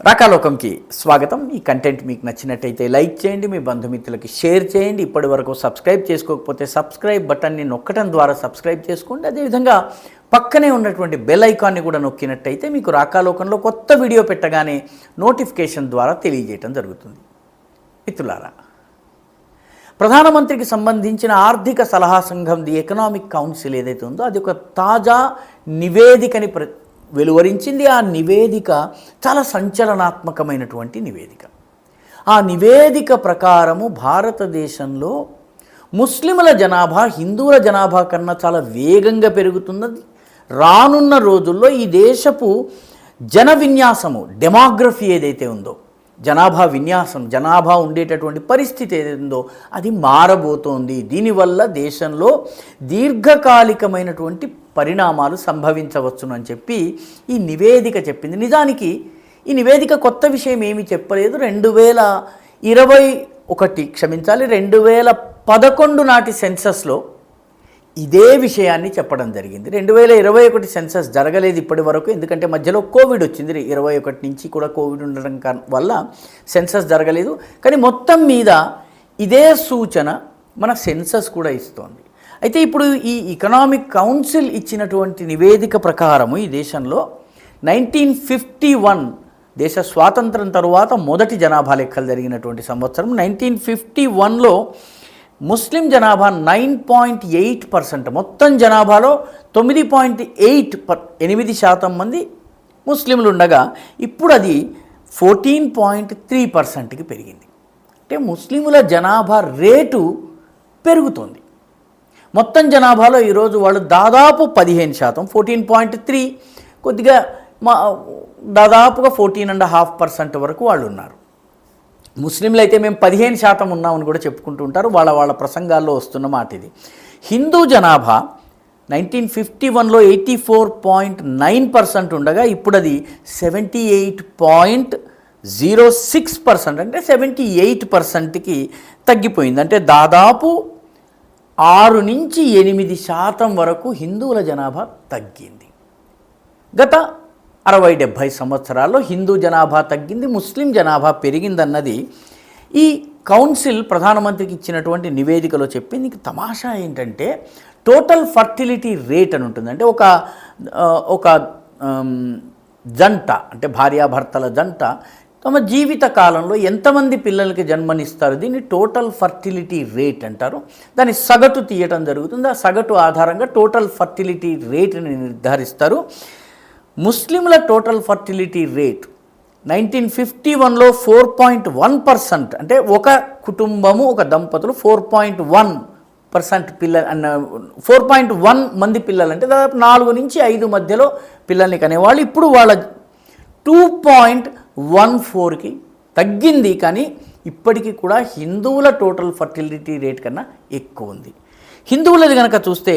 రాకాలోకంకి స్వాగతం. ఈ కంటెంట్ మీకు నచ్చినట్టయితే లైక్ చేయండి, మీ బంధుమిత్రులకి షేర్ చేయండి. ఇప్పటి వరకు సబ్స్క్రైబ్ చేసుకోకపోతే సబ్స్క్రైబ్ బటన్ని నొక్కడం ద్వారా సబ్స్క్రైబ్ చేసుకోండి. అదేవిధంగా పక్కనే ఉన్నటువంటి బెల్ ఐకాన్ని కూడా నొక్కినట్టయితే మీకు రాకాలోకంలో కొత్త వీడియో పెట్టగానే నోటిఫికేషన్ ద్వారా తెలియజేయడం జరుగుతుంది. మిత్రులారా, ప్రధానమంత్రికి సంబంధించిన ఆర్థిక సలహా సంఘం ది ఎకనామిక్ కౌన్సిల్ ఏదైతే ఉందో అది ఒక తాజా నివేదికని వెలువరించింది. ఆ నివేదిక చాలా సంచలనాత్మకమైనటువంటి నివేదిక. ఆ నివేదిక ప్రకారము భారతదేశంలో ముస్లింల జనాభా హిందువుల జనాభా కన్నా చాలా వేగంగా పెరుగుతున్నది. రానున్న రోజుల్లో ఈ దేశపు జన విన్యాసము, డెమోగ్రఫీ ఏదైతే ఉందో, జనాభా విన్యాసం, జనాభా ఉండేటటువంటి పరిస్థితి ఏదైందో అది మారబోతోంది. దీనివల్ల దేశంలో దీర్ఘకాలికమైనటువంటి పరిణామాలు సంభవించవచ్చును అని చెప్పి ఈ నివేదిక చెప్పింది. నిజానికి ఈ నివేదిక కొత్త విషయం ఏమీ చెప్పలేదు. 2011 నాటి సెన్సస్లో ఇదే విషయాన్ని చెప్పడం జరిగింది. 2021 సెన్సస్ జరగలేదు ఇప్పటి వరకు, ఎందుకంటే మధ్యలో కోవిడ్ వచ్చింది. 21 నుంచి కూడా కోవిడ్ ఉండడం వల్ల సెన్సస్ జరగలేదు. కానీ మొత్తం మీద ఇదే సూచన మన సెన్సస్ కూడా ఇస్తోంది. అయితే ఇప్పుడు ఈ ఎకనామిక్ కౌన్సిల్ ఇచ్చినటువంటి నివేదిక ప్రకారము ఈ దేశంలో 1951 దేశ స్వాతంత్రం తరువాత మొదటి జనాభా లెక్కలు జరిగినటువంటి సంవత్సరం 1951లో ముస్లిం జనాభా 9.8%, మొత్తం జనాభాలో 9.8% మంది ముస్లింలు ఉండగా ఇప్పుడు అది 14.3%కి పెరిగింది. అంటే ముస్లిముల జనాభా రేటు పెరుగుతుంది. మొత్తం జనాభాలో ఈరోజు వాళ్ళు దాదాపు 15%, 14.3, కొద్దిగా దాదాపుగా 14.5% వరకు వాళ్ళు ఉన్నారు. ముస్లింలు అయితే మేము 15% ఉన్నామని కూడా చెప్పుకుంటూ ఉంటారు. వాళ్ళ ప్రసంగాల్లో వస్తున్న మాట ఇది. హిందూ జనాభా 1951లో 84.9% ఉండగా ఇప్పుడు అది 78.06%, అంటే 78%కి తగ్గిపోయింది. అంటే దాదాపు 6 నుంచి 8% వరకు హిందువుల జనాభా తగ్గింది. గత 60-70 సంవత్సరాల్లో హిందూ జనాభా తగ్గింది, ముస్లిం జనాభా పెరిగిందన్నది ఈ కౌన్సిల్ ప్రధానమంత్రికి ఇచ్చినటువంటి నివేదికలో చెప్పింది. తమాషా ఏంటంటే టోటల్ ఫర్టిలిటీ రేట్ అని ఉంటుంది. అంటే ఒక జంట, అంటే భార్యాభర్తల జంట తమ జీవిత కాలంలో ఎంతమంది పిల్లలకి జన్మనిస్తారు, దీన్ని టోటల్ ఫర్టిలిటీ రేట్ అంటారు. దాని సగటు తీయటం జరుగుతుంది. ఆ సగటు ఆధారంగా టోటల్ ఫర్టిలిటీ రేట్ని నిర్ధారిస్తారు. ముస్లింల టోటల్ ఫర్టిలిటీ రేట్ 1951లో 4.1%, అంటే ఒక కుటుంబము, ఒక దంపతులు 4.1% పిల్లలు 4.1 మంది పిల్లలు, అంటే దాదాపు 4 నుంచి 5 మధ్యలో పిల్లల్ని కనేవాళ్ళు. ఇప్పుడు వాళ్ళ 2.14కి తగ్గింది. కానీ ఇప్పటికీ కూడా హిందువుల టోటల్ ఫర్టిలిటీ రేట్ కన్నా ఎక్కువ ఉంది. హిందువులది కనుక చూస్తే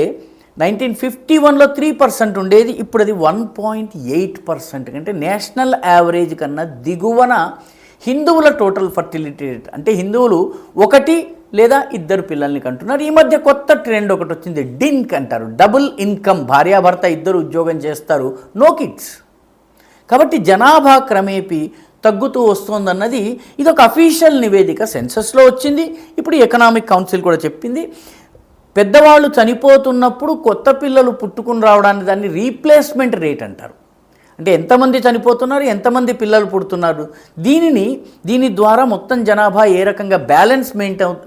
1951లో 3% ఉండేది, ఇప్పుడు అది 1.8%, అంటే నేషనల్ యావరేజ్ కన్నా దిగువన హిందువుల టోటల్ ఫర్టిలిటీ రేట్. అంటే హిందువులు 1 లేదా 2 పిల్లల్ని కంటున్నారు. ఈ మధ్య కొత్త ట్రెండ్ ఒకటి వచ్చింది, డిన్క్ అంటారు, డబుల్ ఇన్కమ్, భార్యాభర్త 2 ఉద్యోగం చేస్తారు, నో కిడ్స్. కాబట్టి జనాభా క్రమేపీ తగ్గుతూ వస్తుందన్నది ఇది ఒక అఫీషియల్ నివేదిక, సెన్సస్లో వచ్చింది. ఇప్పుడు ఎకనామిక్ కౌన్సిల్ కూడా చెప్పింది. పెద్దవాళ్ళు చనిపోతున్నప్పుడు కొత్త పిల్లలు పుట్టుకుని రావడాన్ని దాన్ని రీప్లేస్మెంట్ రేట్ అంటారు. అంటే ఎంతమంది చనిపోతున్నారు, ఎంతమంది పిల్లలు పుడుతున్నారు, దీని ద్వారా మొత్తం జనాభా ఏ రకంగా బ్యాలెన్స్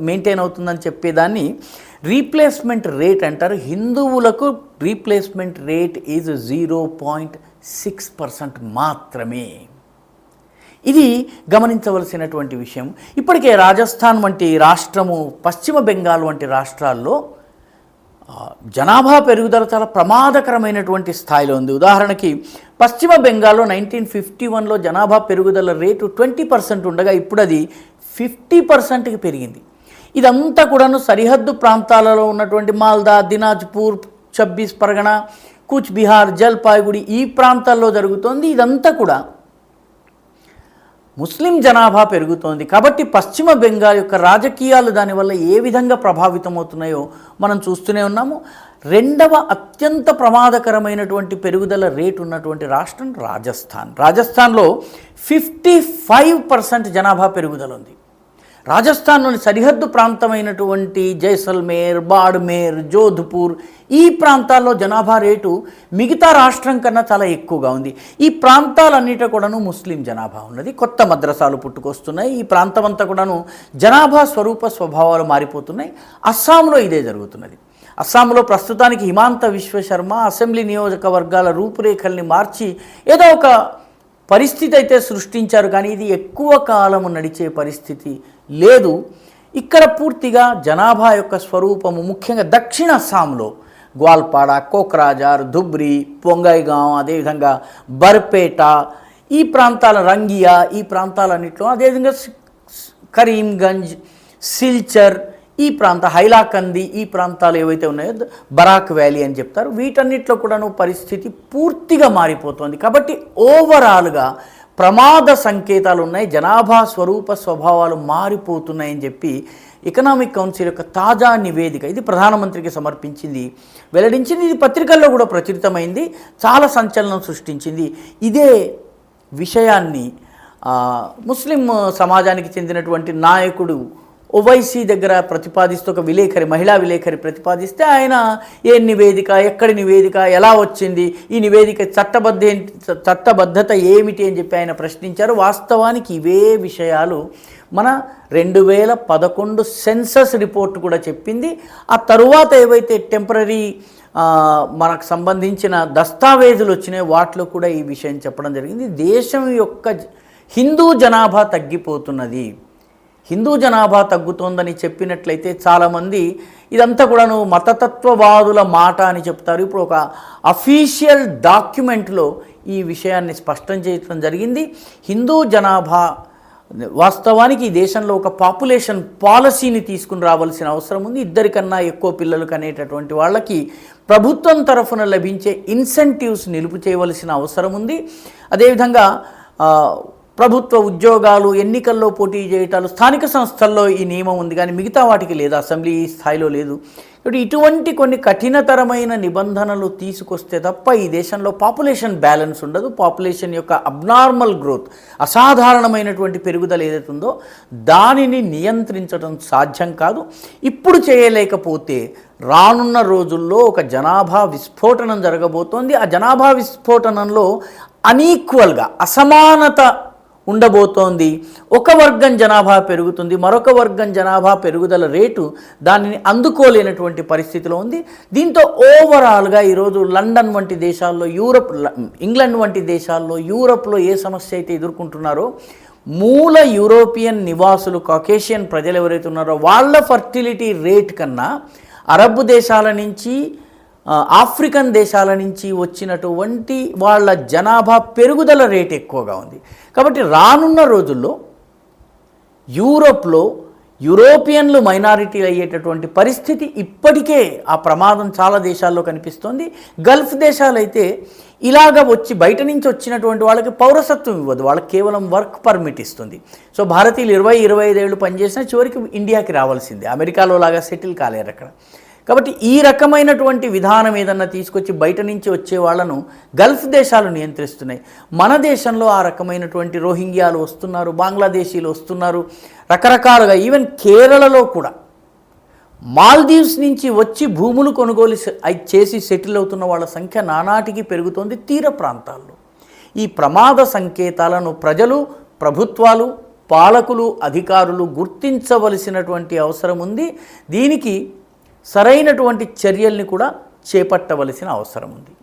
మెయింటైన్ అవుతుందని చెప్పేదాన్ని రీప్లేస్మెంట్ రేట్ అంటారు. హిందువులకు రీప్లేస్మెంట్ రేట్ ఈజ్ 0.6% మాత్రమే. ఇది గమనించవలసినటువంటి విషయం. ఇప్పటికే రాజస్థాన్ వంటి రాష్ట్రము, పశ్చిమ బెంగాల్ వంటి రాష్ట్రాల్లో జనాభా పెరుగుదల చాలా ప్రమాదకరమైనటువంటి స్థాయిలో ఉంది. ఉదాహరణకి పశ్చిమ బెంగాల్లో 1951లో జనాభా పెరుగుదల రేటు 20% ఉండగా ఇప్పుడు అది 50%కి పెరిగింది. ఇదంతా కూడాను సరిహద్దు ప్రాంతాలలో ఉన్నటువంటి మాల్దా, దినాజ్పూర్, 26 పరగణ, కూచ్ బిహార్, జల్పాయిగుడి ఈ ప్రాంతాల్లో జరుగుతోంది. ఇదంతా కూడా ముస్లిం జనాభా పెరుగుతోంది. కాబట్టి పశ్చిమ బెంగాల్ యొక్క రాజకీయాలు దానివల్ల ఏ విధంగా ప్రభావితమవుతున్నాయో మనం చూస్తూనే ఉన్నాము. రెండవ అత్యంత ప్రమాదకరమైనటువంటి పెరుగుదల రేటు ఉన్నటువంటి రాష్ట్రం రాజస్థాన్. రాజస్థాన్లో 55% జనాభా పెరుగుదల ఉంది. రాజస్థాన్లోని సరిహద్దు ప్రాంతమైనటువంటి జైసల్మేర్, బాడ్మేర్, జోధ్పూర్ ఈ ప్రాంతాల్లో జనాభా రేటు మిగతా రాష్ట్రం కన్నా చాలా ఎక్కువగా ఉంది. ఈ ప్రాంతాలన్నిటి కూడాను ముస్లిం జనాభా ఉన్నది. కొత్త మద్రసాలు పుట్టుకొస్తున్నాయి. ఈ ప్రాంతం అంతా కూడాను జనాభా స్వరూప స్వభావాలు మారిపోతున్నాయి. అస్సాంలో ఇదే జరుగుతున్నది. అస్సాంలో ప్రస్తుతానికి హిమాంత విశ్వశర్మ అసెంబ్లీ నియోజకవర్గాల రూపురేఖల్ని మార్చి ఏదో ఒక పరిస్థితి అయితే సృష్టించారు, కానీ ఇది ఎక్కువ కాలం నడిచే పరిస్థితి లేదు. ఇక్కడ పూర్తిగా జనాభా యొక్క స్వరూపము ముఖ్యంగా దక్షిణ అస్సాంలో గ్వాల్పాడ, కోక్రాజార్, ధుబ్రీ, పొంగైగాం, అదేవిధంగా బర్పేట ఈ ప్రాంతాల, రంగియా ఈ ప్రాంతాలన్నింటిలో, అదేవిధంగా కరీంగంజ్, సిల్చర్ ఈ ప్రాంత, హైలాకంది ఈ ప్రాంతాలు ఏవైతే ఉన్నాయో బరాక్ వ్యాలీ అని చెప్తారు, వీటన్నిటిలో కూడాను పరిస్థితి పూర్తిగా మారిపోతుంది. కాబట్టి ఓవరాల్గా ప్రమాద సంకేతాలు ఉన్నాయి, జనాభా స్వరూప స్వభావాలు మారిపోతున్నాయని చెప్పి ఎకనామిక్ కౌన్సిల్ యొక్క తాజా నివేదిక, ఇది ప్రధానమంత్రికి సమర్పించింది, వెల్లడించింది. ఇది పత్రికల్లో కూడా ప్రచురితమైంది, చాలా సంచలనం సృష్టించింది. ఇదే విషయాన్ని ముస్లిం సమాజానికి చెందినటువంటి నాయకుడు ఓవైసీ దగ్గర ప్రతిపాదిస్తూ ఒక విలేకరి, మహిళా విలేకరి ప్రతిపాదిస్తే ఆయన ఏ నివేదిక, ఎక్కడి నివేదిక, ఎలా వచ్చింది, ఈ నివేదిక చట్టబద్ధత ఏమిటి అని చెప్పి ఆయన ప్రశ్నించారు. వాస్తవానికి ఇవే విషయాలు మన 2011 సెన్సస్ రిపోర్ట్ కూడా చెప్పింది. ఆ తరువాత ఏవైతే టెంపరరీ మనకు సంబంధించిన దస్తావేజులు వచ్చినాయి వాటిలో కూడా ఈ విషయం చెప్పడం జరిగింది. దేశం యొక్క హిందూ జనాభా తగ్గిపోతున్నది, హిందూ జనాభా తగ్గుతోందని చెప్పినట్లయితే చాలామంది ఇదంతా కూడాను మతతత్వవాదుల మాట అని చెప్తారు. ఇప్పుడు ఒక అఫీషియల్ డాక్యుమెంట్లో ఈ విషయాన్ని స్పష్టం చేయడం జరిగింది. హిందూ జనాభా వాస్తవానికి ఈ దేశంలో ఒక పాపులేషన్ పాలసీని తీసుకుని రావాల్సిన అవసరం ఉంది. 2 కన్నా ఎక్కువ పిల్లలు కనేటటువంటి వాళ్ళకి ప్రభుత్వం తరఫున లభించే ఇన్సెంటివ్స్ నిలుపు చేయవలసిన అవసరం ఉంది. అదేవిధంగా ప్రభుత్వ ఉద్యోగాలు, ఎన్నికల్లో పోటీ చేయటాలు, స్థానిక సంస్థల్లో ఈ నియమం ఉంది, కానీ మిగతా వాటికి లేదు, అసెంబ్లీ స్థాయిలో లేదు. ఇప్పుడు ఇటువంటి కొన్ని కఠినతరమైన నిబంధనలు తీసుకొస్తే తప్ప ఈ దేశంలో పాపులేషన్ బ్యాలెన్స్ ఉండదు. పాపులేషన్ యొక్క అబ్నార్మల్ గ్రోత్, అసాధారణమైనటువంటి పెరుగుదల ఏదైతే ఉందో దానిని నియంత్రించడం సాధ్యం కాదు. ఇప్పుడు చేయలేకపోతే రానున్న రోజుల్లో ఒక జనాభా విస్ఫోటనం జరగబోతోంది. ఆ జనాభా విస్ఫోటనంలో అన్ఈక్వల్గా, అసమానత ఉండబోతోంది. ఒక వర్గం జనాభా పెరుగుతుంది, మరొక వర్గం జనాభా పెరుగుదల రేటు దానిని అందుకోలేనటువంటి పరిస్థితిలో ఉంది. దీంతో ఓవరాల్గా ఈరోజు లండన్ వంటి దేశాల్లో, ఇంగ్లాండ్ వంటి దేశాల్లో, యూరప్లో ఏ సమస్య అయితే ఎదుర్కొంటున్నారో మూల యూరోపియన్ నివాసులు, కాకేషియన్ ప్రజలు ఎవరైతే ఉన్నారో వాళ్ళ ఫర్టిలిటీ రేట్ కన్నా అరబ్ దేశాల నుంచి, ఆఫ్రికన్ దేశాల నుంచి వచ్చినటువంటి వాళ్ళ జనాభా పెరుగుదల రేటు ఎక్కువగా ఉంది. కాబట్టి రానున్న రోజుల్లో యూరోప్లో యూరోపియన్లు మైనారిటీ అయ్యేటటువంటి పరిస్థితి ఇప్పటికే ఆ ప్రమాదం చాలా దేశాల్లో కనిపిస్తోంది. గల్ఫ్ దేశాలైతే ఇలాగ వచ్చి బయట నుంచి వచ్చినటువంటి వాళ్ళకి పౌరసత్వం ఇవ్వదు, వాళ్ళకి కేవలం వర్క్ పర్మిట్ ఇస్తుంది. సో భారతీయులు 20-25 ఏళ్ళు పనిచేసినా చివరికి ఇండియాకి రావాల్సిందే, అమెరికాలో లాగా సెటిల్ కాలేరు అక్కడ. కాబట్టి ఈ రకమైనటువంటి విధానం ఏదన్నా తీసుకొచ్చి బయట నుంచి వచ్చే వాళ్ళను గల్ఫ్ దేశాలు నియంత్రిస్తున్నాయి. మన దేశంలో ఆ రకమైనటువంటి రోహింగ్యాలు వస్తున్నారు, బంగ్లాదేశీలు వస్తున్నారు, రకరకాలుగా. ఈవెన్ కేరళలో కూడా మాల్దీవ్స్ నుంచి వచ్చి భూములు కొనుగోలు చేసి సెటిల్ అవుతున్న వాళ్ళ సంఖ్య నానాటికి పెరుగుతోంది తీర ప్రాంతాల్లో. ఈ ప్రమాద సంకేతాలను ప్రజలు, ప్రభుత్వాలు, పాలకులు, అధికారులు గుర్తించవలసినటువంటి అవసరం ఉంది. దీనికి సరైనటువంటి చర్యల్ని కూడా చేపట్టవలసిన అవసరం ఉంది.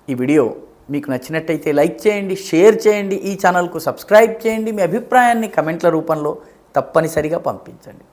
ఈ వీడియో మీకు నచ్చినట్టయితే లైక్ చేయండి, షేర్ చేయండి, ఈ ఛానల్కు సబ్స్క్రైబ్ చేయండి. మీ అభిప్రాయాన్ని కమెంట్ల రూపంలో తప్పనిసరిగా పంపించండి.